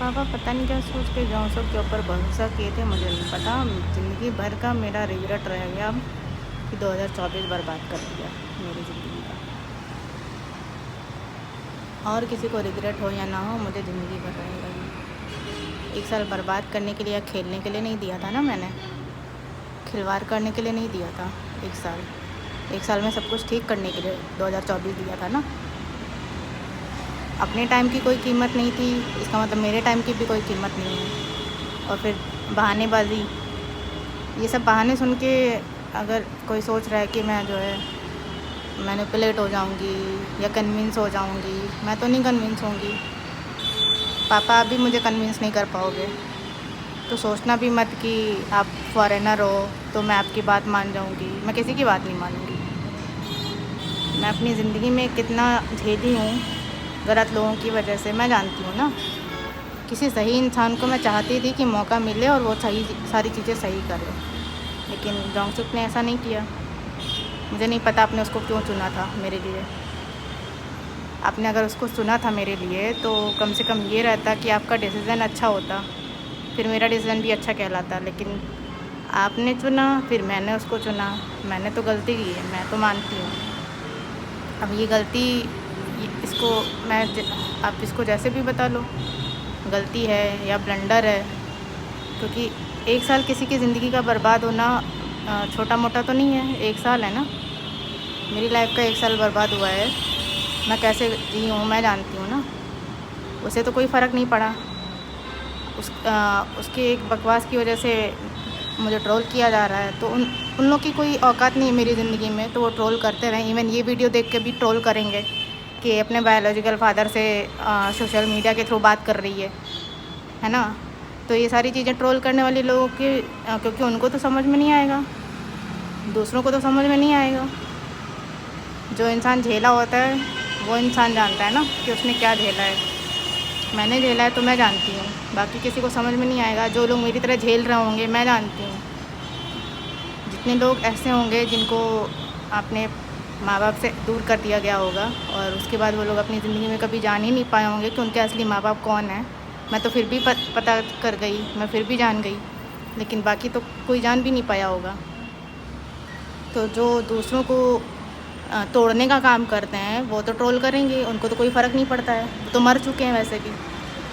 पापा पता नहीं क्या सोच के जॉनसों के ऊपर भरोसा किए थे, मुझे नहीं पता। ज़िंदगी भर का मेरा रिग्रेट रह गया अब कि 2024 बर्बाद कर दिया मेरी ज़िंदगी का। और किसी को रिग्रेट हो या ना हो, मुझे ज़िंदगी भर रहेगा ये। 1 साल बर्बाद करने के लिए या खेलने के लिए नहीं दिया था ना मैंने, खिलवाड़ करने के लिए नहीं दिया था। 1 साल में सब कुछ ठीक करने के लिए 2024 दिया था ना। अपने टाइम की कोई कीमत नहीं थी, इसका मतलब मेरे टाइम की भी कोई कीमत नहीं है। और फिर बहानेबाजी, ये सब बहाने सुन के अगर कोई सोच रहा है कि मैं जो है मैनिपुलेट हो जाऊंगी या कन्विंस हो जाऊंगी, मैं तो नहीं कन्विंस होंगी। पापा आप भी मुझे कन्विंस नहीं कर पाओगे। तो सोचना भी मत कि आप फॉरेनर हो तो मैं आपकी बात मान जाऊंगी। मैं किसी की बात नहीं मानूंगी। मैं अपनी ज़िंदगी में कितना झेली हूँ गलत लोगों की वजह से, मैं जानती हूँ ना। किसी सही इंसान को मैं चाहती थी कि मौका मिले और वो सही सारी चीज़ें सही करे, लेकिन जोंगसुक ने ऐसा नहीं किया। मुझे नहीं पता आपने उसको क्यों चुना था मेरे लिए। आपने अगर उसको चुना था मेरे लिए तो कम से कम ये रहता कि आपका डिसीज़न अच्छा होता, फिर मेरा डिसीज़न भी अच्छा कहलाता। लेकिन आपने चुना, फिर मैंने उसको चुना। मैंने तो गलती की है, मैं तो मानती हूँ। अब ये गलती इसको आप इसको जैसे भी बता लो, गलती है या ब्लंडर है, क्योंकि 1 साल किसी की ज़िंदगी का बर्बाद होना छोटा मोटा तो नहीं है। 1 साल है ना, मेरी लाइफ का 1 साल बर्बाद हुआ है। मैं कैसे जी हूँ मैं जानती हूँ ना। उसे तो कोई फ़र्क नहीं पड़ा। उसके एक बकवास की वजह से मुझे ट्रोल किया जा रहा है, तो उन लोग की कोई औकात नहीं है मेरी ज़िंदगी में, तो वो ट्रोल करते रहें। इवन ये वीडियो देख के भी ट्रोल करेंगे कि अपने बायोलॉजिकल फादर से सोशल मीडिया के थ्रू बात कर रही है ना। तो ये सारी चीज़ें ट्रोल करने वाले लोगों की क्योंकि उनको तो समझ में नहीं आएगा, दूसरों को तो समझ में नहीं आएगा। जो इंसान झेला होता है वो इंसान जानता है ना कि उसने क्या झेला है। मैंने झेला है तो मैं जानती हूँ, बाकी किसी को समझ में नहीं आएगा। जो लोग मेरी तरह झेल रहे होंगे, मैं जानती हूँ। जितने लोग ऐसे होंगे जिनको अपने माँ बाप से दूर कर दिया गया होगा और उसके बाद वो लोग अपनी ज़िंदगी में कभी जान ही नहीं पाए होंगे कि उनके असली माँ बाप कौन है। मैं तो फिर भी पता कर गई, मैं फिर भी जान गई, लेकिन बाकी तो कोई जान भी नहीं पाया होगा। तो जो दूसरों को तोड़ने का काम करते हैं वो तो ट्रोल करेंगे, उनको तो कोई फ़र्क नहीं पड़ता है। वो तो मर चुके हैं वैसे भी।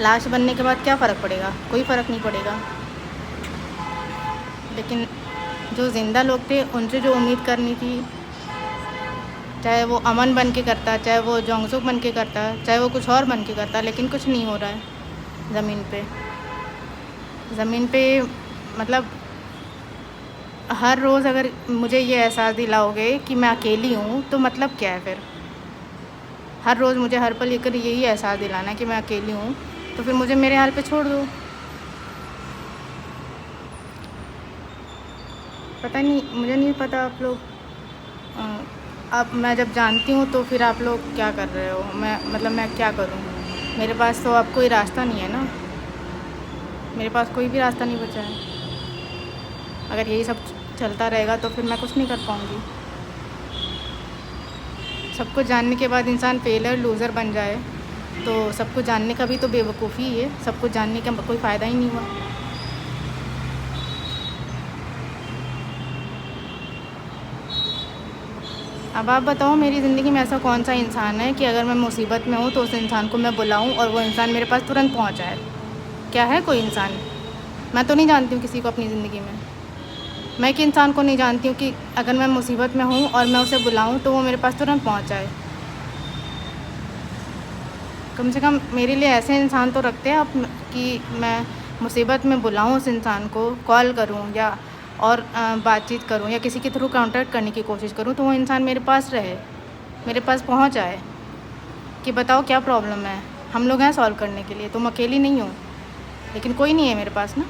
लाश बनने के बाद क्या फ़र्क पड़ेगा? कोई फ़र्क नहीं पड़ेगा। लेकिन जो ज़िंदा लोग थे उनसे जो उम्मीद करनी थी, चाहे वो अमन बन के करता, चाहे वो जोंगसुक बन के करता, चाहे वो कुछ और बन के करता, लेकिन कुछ नहीं हो रहा है ज़मीन पे। मतलब हर रोज़ अगर मुझे ये एहसास दिलाओगे कि मैं अकेली हूँ तो मतलब क्या है फिर? हर रोज़ मुझे हर पल लेकर यही एहसास दिलाना कि मैं अकेली हूँ, तो फिर मुझे मेरे हाल पे छोड़ दो। पता नहीं, मुझे नहीं पता आप लोग अब मैं जब जानती हूँ तो फिर आप लोग क्या कर रहे हो? मैं क्या करूँ? मेरे पास तो अब कोई रास्ता नहीं है ना। मेरे पास कोई भी रास्ता नहीं बचा है। अगर यही सब चलता रहेगा तो फिर मैं कुछ नहीं कर पाऊँगी। सब कुछ जानने के बाद इंसान फेलर लूज़र बन जाए तो सब कुछ जानने का भी तो बेवकूफ़ी ही है। सब कुछ जानने का कोई फ़ायदा ही नहीं हुआ। अब आप बताओ, मेरी ज़िंदगी में ऐसा कौन सा इंसान है कि अगर मैं मुसीबत में हूँ तो उस इंसान को मैं बुलाऊँ और वो इंसान मेरे पास तुरंत पहुँच जाए? क्या है कोई इंसान? मैं तो नहीं जानती हूँ किसी को अपनी ज़िंदगी में। मैं एक इंसान को नहीं जानती हूँ कि अगर मैं मुसीबत में हूँ और मैं उसे बुलाऊँ तो वो मेरे पास तुरंत पहुँच जाए। कम से कम मेरे लिए ऐसे इंसान तो रखते हैं आप कि मैं मुसीबत में बुलाऊँ उस इंसान को, कॉल करूँ या और बातचीत करूँ या किसी के थ्रू कॉन्टैक्ट करने की कोशिश करूँ तो वो इंसान मेरे पास रहे, मेरे पास पहुँच आए कि बताओ क्या प्रॉब्लम है, हम लोग हैं सॉल्व करने के लिए, तुम अकेली नहीं हो। लेकिन कोई नहीं है मेरे पास ना।